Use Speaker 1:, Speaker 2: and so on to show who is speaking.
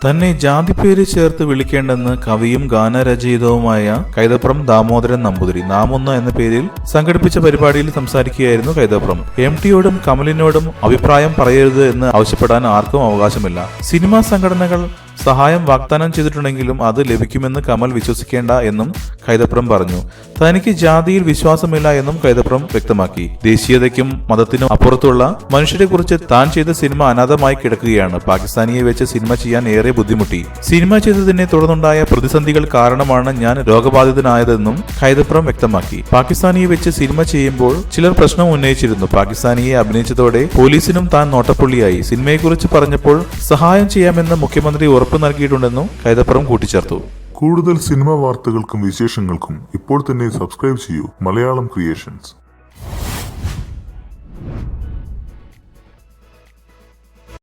Speaker 1: തന്നെ ജാതിപ്പേര് ചേർത്ത് വിളിക്കേണ്ടെന്ന് കവിയും ഗാനരചയിതാവുമായ കൈതപ്രം ദാമോദരൻ നമ്പൂതിരി നാമൊന്ന് എന്ന പേരിൽ സംഘടിപ്പിച്ച പരിപാടിയിൽ സംസാരിക്കുകയായിരുന്നു കൈതപ്രം. MTയോടും കമലിനോടും അഭിപ്രായം പറയരുത് എന്ന് ആവശ്യപ്പെടാൻ ആർക്കും അവകാശമില്ല. സിനിമാ സംഘടനകൾ സഹായം വാഗ്ദാനം ചെയ്തിട്ടുണ്ടെങ്കിലും അത് ലഭിക്കുമെന്ന് കമൽ വിശ്വസിക്കേണ്ട എന്നും കൈതപ്രം പറഞ്ഞു. തനിക്ക് ജാതിയിൽ വിശ്വാസമില്ല എന്നും കൈതപ്രം വ്യക്തമാക്കി. ദേശീയതയ്ക്കും മതത്തിനും അപ്പുറത്തുള്ള മനുഷ്യരെ കുറിച്ച് താൻ ചെയ്ത സിനിമ അനാഥമായി കിടക്കുകയാണ്. പാകിസ്ഥാനിയെ വെച്ച് സിനിമ ചെയ്യാൻ ഏറെ ബുദ്ധിമുട്ടി. സിനിമ ചെയ്തതിനെ തുടർന്നുണ്ടായ പ്രതിസന്ധികൾ കാരണമാണ് ഞാൻ രോഗബാധിതനായതെന്നും കൈതപ്രം വ്യക്തമാക്കി. പാകിസ്ഥാനിയെ വെച്ച് സിനിമ ചെയ്യുമ്പോൾ ചിലർ പ്രശ്നം ഉന്നയിച്ചിരുന്നു. പാകിസ്ഥാനിയെ അഭിനയിച്ചതോടെ പോലീസിനും താൻ നോട്ടപ്പുള്ളിയായി. സിനിമയെക്കുറിച്ച് പറഞ്ഞപ്പോൾ സഹായം ചെയ്യാമെന്ന് മുഖ്യമന്ത്രി ഉറപ്പ് നൽകിയിട്ടുണ്ടെന്നും കൈതപ്രം കൂട്ടിച്ചേർത്തു.
Speaker 2: കൂടുതൽ സിനിമാ വാർത്തകൾക്കും വിശേഷങ്ങൾക്കും ഇപ്പോൾ തന്നെ സബ്സ്ക്രൈബ് ചെയ്യൂ മലയാളം ക്രിയേഷൻസ്.